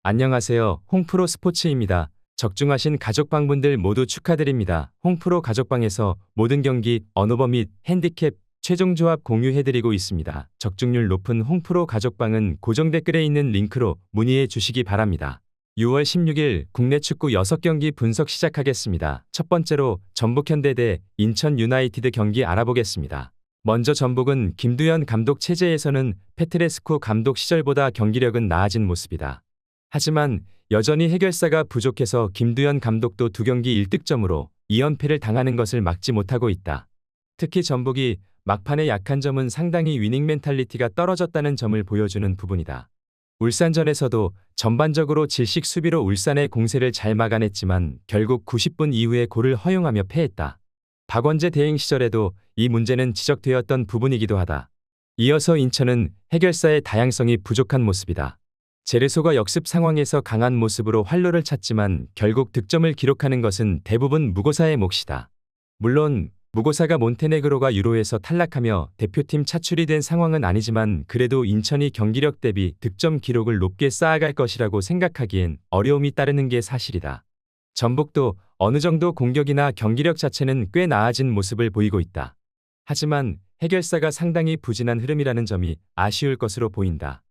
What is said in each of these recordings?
안녕하세요. 홍프로 스포츠입니다. 적중하신 가족방분들 모두 축하드립니다. 홍프로 가족방에서 모든 경기, 언오버 및 핸디캡, 최종 조합 공유해드리고 있습니다. 적중률 높은 홍프로 가족방은 고정 댓글에 있는 링크로 문의해 주시기 바랍니다. 6월 16일 국내 축구 6경기 분석 시작하겠습니다. 첫 번째로 전북현대 대 인천 유나이티드 경기 알아보겠습니다. 먼저 전북은 김두현 감독 체제에서는 페트레스쿠 감독 시절보다 경기력은 나아진 모습이다. 하지만 여전히 해결사가 부족해서 김두현 감독도 2경기 1득점으로 2연패를 당하는 것을 막지 못하고 있다. 특히 전북이 막판에 약한 점은 상당히 위닝 멘탈리티가 떨어졌다는 점을 보여주는 부분이다. 울산전에서도 전반적으로 질식 수비로 울산의 공세를 잘 막아냈지만 결국 90분 이후에 골을 허용하며 패했다. 박원재 대행 시절에도 이 문제는 지적되었던 부분이기도 하다. 이어서 인천은 해결사의 다양성이 부족한 모습이다. 제르소가 역습 상황에서 강한 모습으로 활로를 찾지만 결국 득점을 기록하는 것은 대부분 무고사의 몫이다. 물론 무고사가 몬테네그로가 유로에서 탈락하며 대표팀 차출이 된 상황은 아니지만 그래도 인천이 경기력 대비 득점 기록을 높게 쌓아갈 것이라고 생각하기엔 어려움이 따르는 게 사실이다. 전북도 어느 정도 공격이나 경기력 자체는 꽤 나아진 모습을 보이고 있다. 하지만 해결사가 상당히 부진한 흐름이라는 점이 아쉬울 것으로 보인다.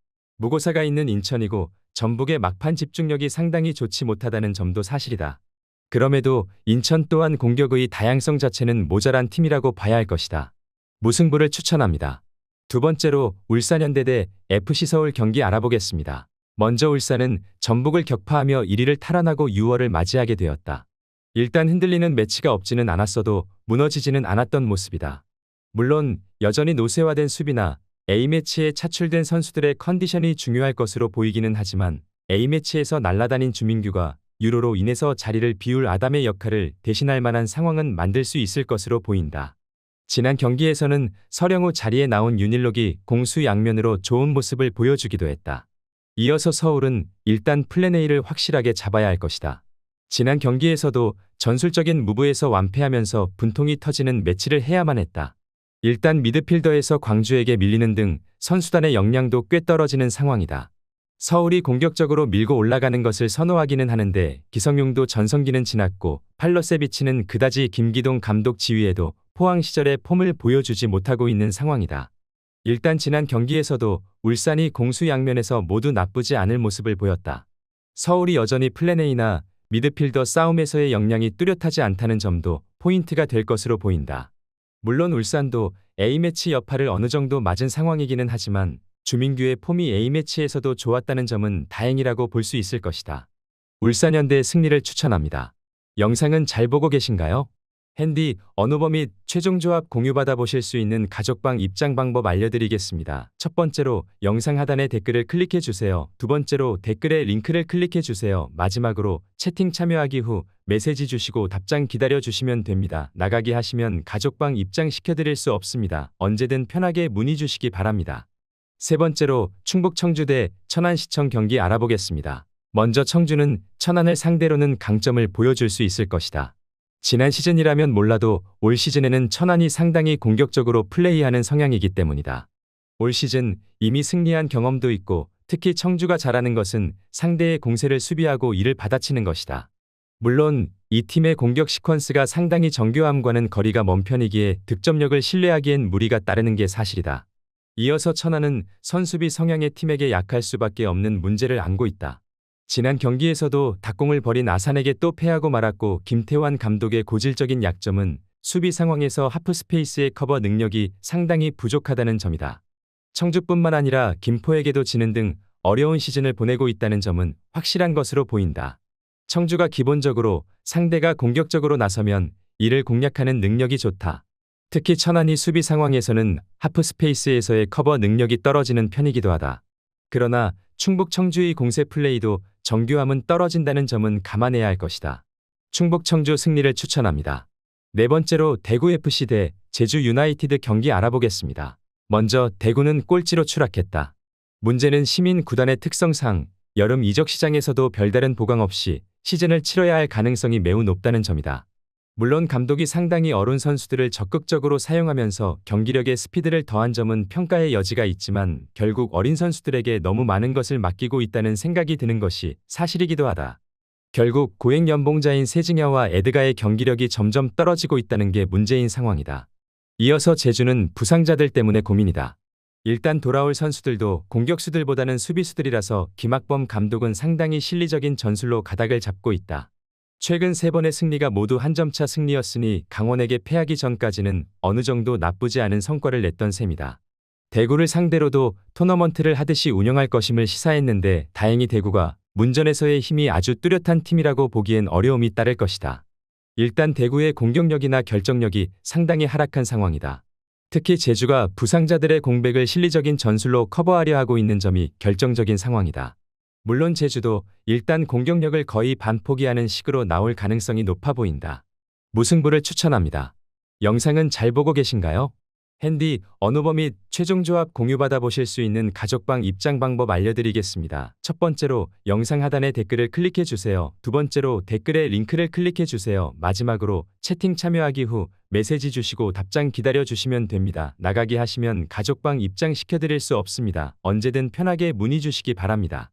무고사가 있는 인천이고 전북의 막판 집중력이 상당히 좋지 못하다는 점도 사실이다. 그럼에도 인천 또한 공격의 다양성 자체는 모자란 팀이라고 봐야 할 것이다. 무승부를 추천합니다. 두 번째로 울산현대 대 FC서울 경기 알아보겠습니다. 먼저 울산은 전북을 격파하며 1위를 탈환하고 6월을 맞이하게 되었다. 일단 흔들리는 매치가 없지는 않았어도 무너지지는 않았던 모습이다. 물론 여전히 노쇠화된 수비나 A매치에 차출된 선수들의 컨디션이 중요할 것으로 보이기는 하지만 A매치에서 날아다닌 주민규가 유로로 인해서 자리를 비울 아담의 역할을 대신할 만한 상황은 만들 수 있을 것으로 보인다. 지난 경기에서는 서령우 자리에 나온 윤일록이 공수 양면으로 좋은 모습을 보여주기도 했다. 이어서 서울은 일단 플랜 A를 확실하게 잡아야 할 것이다. 지난 경기에서도 전술적인 무브에서 완패하면서 분통이 터지는 매치를 해야만 했다. 일단 미드필더에서 광주에게 밀리는 등 선수단의 역량도 꽤 떨어지는 상황이다. 서울이 공격적으로 밀고 올라가는 것을 선호하기는 하는데 기성용도 전성기는 지났고 팔로세비치는 그다지 김기동 감독 지휘에도 포항 시절의 폼을 보여주지 못하고 있는 상황이다. 일단 지난 경기에서도 울산이 공수 양면에서 모두 나쁘지 않을 모습을 보였다. 서울이 여전히 플랜 A나 미드필더 싸움에서의 역량이 뚜렷하지 않다는 점도 포인트가 될 것으로 보인다. 물론 울산도 A매치 여파를 어느 정도 맞은 상황이기는 하지만 주민규의 폼이 A매치에서도 좋았다는 점은 다행이라고 볼 수 있을 것이다. 울산현대의 승리를 추천합니다. 영상은 잘 보고 계신가요? 핸디, 언오버 및 최종 조합 공유받아 보실 수 있는 가족방 입장 방법 알려드리겠습니다. 첫 번째로 영상 하단에 댓글을 클릭해 주세요. 두 번째로 댓글에 링크를 클릭해 주세요. 마지막으로 채팅 참여하기 후 메시지 주시고 답장 기다려 주시면 됩니다. 나가기 하시면 가족방 입장 시켜드릴 수 없습니다. 언제든 편하게 문의 주시기 바랍니다. 세 번째로 충북 청주 대 천안시청 경기 알아보겠습니다. 먼저 청주는 천안을 상대로는 강점을 보여줄 수 있을 것이다. 지난 시즌이라면 몰라도 올 시즌에는 천안이 상당히 공격적으로 플레이하는 성향이기 때문이다. 올 시즌 이미 승리한 경험도 있고 특히 청주가 잘하는 것은 상대의 공세를 수비하고 이를 받아치는 것이다. 물론 이 팀의 공격 시퀀스가 상당히 정교함과는 거리가 먼 편이기에 득점력을 신뢰하기엔 무리가 따르는 게 사실이다. 이어서 천안은 선수비 성향의 팀에게 약할 수밖에 없는 문제를 안고 있다. 지난 경기에서도 닭공을 벌인 아산에게 또 패하고 말았고 김태환 감독의 고질적인 약점은 수비 상황에서 하프스페이스의 커버 능력이 상당히 부족하다는 점이다. 청주뿐만 아니라 김포에게도 지는 등 어려운 시즌을 보내고 있다는 점은 확실한 것으로 보인다. 청주가 기본적으로 상대가 공격적으로 나서면 이를 공략하는 능력이 좋다. 특히 천안이 수비 상황에서는 하프스페이스에서의 커버 능력이 떨어지는 편이기도 하다. 그러나 충북 청주의 공세 플레이도 정교함은 떨어진다는 점은 감안해야 할 것이다. 충북 청주 승리를 추천합니다. 네 번째로 대구FC 대 제주 유나이티드 경기 알아보겠습니다. 먼저 대구는 꼴찌로 추락했다. 문제는 시민 구단의 특성상 여름 이적 시장에서도 별다른 보강 없이 시즌을 치러야 할 가능성이 매우 높다는 점이다. 물론 감독이 상당히 어린 선수들을 적극적으로 사용하면서 경기력에 스피드를 더한 점은 평가의 여지가 있지만 결국 어린 선수들에게 너무 많은 것을 맡기고 있다는 생각이 드는 것이 사실이기도 하다. 결국 고액 연봉자인 세징야와 에드가의 경기력이 점점 떨어지고 있다는 게 문제인 상황이다. 이어서 제주는 부상자들 때문에 고민이다. 일단 돌아올 선수들도 공격수들보다는 수비수들이라서 김학범 감독은 상당히 실리적인 전술로 가닥을 잡고 있다. 최근 3번의 승리가 모두 한 점차 승리였으니 강원에게 패하기 전까지는 어느 정도 나쁘지 않은 성과를 냈던 셈이다. 대구를 상대로도 토너먼트를 하듯이 운영할 것임을 시사했는데 다행히 대구가 문전에서의 힘이 아주 뚜렷한 팀이라고 보기엔 어려움이 따를 것이다. 일단 대구의 공격력이나 결정력이 상당히 하락한 상황이다. 특히 제주가 부상자들의 공백을 실리적인 전술로 커버하려 하고 있는 점이 결정적인 상황이다. 물론 제주도 일단 공격력을 거의 반포기하는 식으로 나올 가능성이 높아 보인다. 무승부를 추천합니다. 영상은 잘 보고 계신가요? 핸디, 언어버 및 최종 조합 공유받아 보실 수 있는 가족방 입장 방법 알려드리겠습니다. 첫 번째로 영상 하단에 댓글을 클릭해 주세요. 두 번째로 댓글에 링크를 클릭해 주세요. 마지막으로 채팅 참여하기 후 메시지 주시고 답장 기다려 주시면 됩니다. 나가기 하시면 가족방 입장 시켜드릴 수 없습니다. 언제든 편하게 문의 주시기 바랍니다.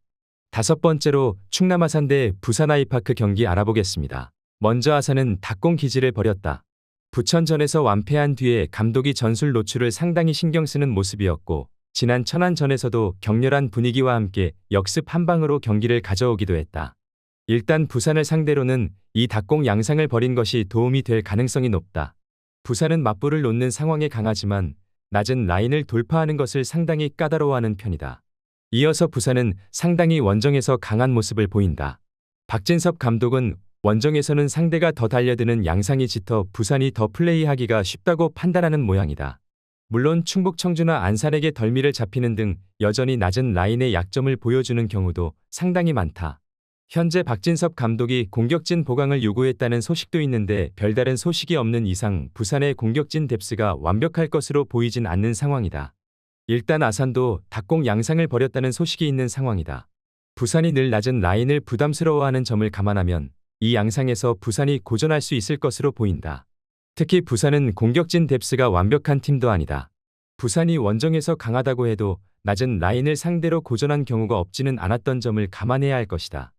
다섯 번째로 충남 아산 대 부산 아이파크 경기 알아보겠습니다. 먼저 아산은 닭공 기지를 벌였다. 부천전에서 완패한 뒤에 감독이 전술 노출을 상당히 신경 쓰는 모습이었고 지난 천안전에서도 격렬한 분위기와 함께 역습 한 방으로 경기를 가져오기도 했다. 일단 부산을 상대로는 이 닭공 양상을 벌인 것이 도움이 될 가능성이 높다. 부산은 맞불을 놓는 상황에 강하지만 낮은 라인을 돌파하는 것을 상당히 까다로워하는 편이다. 이어서 부산은 상당히 원정에서 강한 모습을 보인다. 박진섭 감독은 원정에서는 상대가 더 달려드는 양상이 짙어 부산이 더 플레이하기가 쉽다고 판단하는 모양이다. 물론 충북 청주나 안산에게 덜미를 잡히는 등 여전히 낮은 라인의 약점을 보여주는 경우도 상당히 많다. 현재 박진섭 감독이 공격진 보강을 요구했다는 소식도 있는데 별다른 소식이 없는 이상 부산의 공격진 뎁스가 완벽할 것으로 보이진 않는 상황이다. 일단 아산도 닭공 양상을 벌였다는 소식이 있는 상황이다. 부산이 늘 낮은 라인을 부담스러워하는 점을 감안하면 이 양상에서 부산이 고전할 수 있을 것으로 보인다. 특히 부산은 공격진 뎁스가 완벽한 팀도 아니다. 부산이 원정에서 강하다고 해도 낮은 라인을 상대로 고전한 경우가 없지는 않았던 점을 감안해야 할 것이다.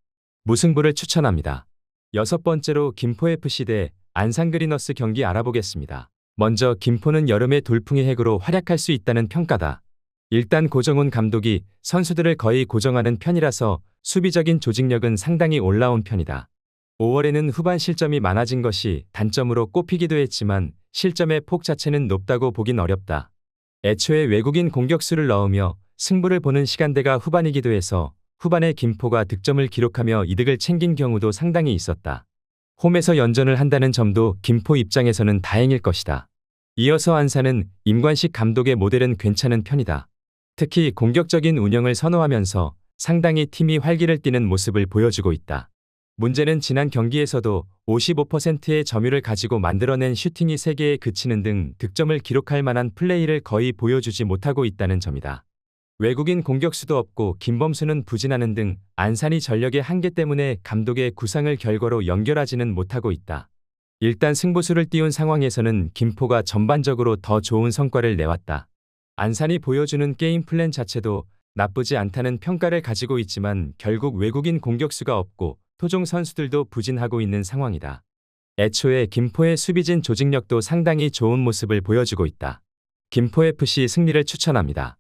무승부를 추천합니다. 여섯 번째로 김포FC 대 안산그리너스 경기 알아보겠습니다. 먼저 김포는 여름의 돌풍의 핵으로 활약할 수 있다는 평가다. 일단 고정훈 감독이 선수들을 거의 고정하는 편이라서 수비적인 조직력은 상당히 올라온 편이다. 5월에는 후반 실점이 많아진 것이 단점으로 꼽히기도 했지만 실점의 폭 자체는 높다고 보긴 어렵다. 애초에 외국인 공격수를 넣으며 승부를 보는 시간대가 후반이기도 해서 후반에 김포가 득점을 기록하며 이득을 챙긴 경우도 상당히 있었다. 홈에서 연전을 한다는 점도 김포 입장에서는 다행일 것이다. 이어서 안산은 임관식 감독의 모델은 괜찮은 편이다. 특히 공격적인 운영을 선호하면서 상당히 팀이 활기를 띠는 모습을 보여주고 있다. 문제는 지난 경기에서도 55%의 점유를 가지고 만들어낸 슈팅이 3개에 그치는 등 득점을 기록할 만한 플레이를 거의 보여주지 못하고 있다는 점이다. 외국인 공격수도 없고 김범수는 부진하는 등 안산이 전력의 한계 때문에 감독의 구상을 결과로 연결하지는 못하고 있다. 일단 승부수를 띄운 상황에서는 김포가 전반적으로 더 좋은 성과를 내왔다. 안산이 보여주는 게임 플랜 자체도 나쁘지 않다는 평가를 가지고 있지만 결국 외국인 공격수가 없고 토종 선수들도 부진하고 있는 상황이다. 애초에 김포의 수비진 조직력도 상당히 좋은 모습을 보여주고 있다. 김포FC 승리를 추천합니다.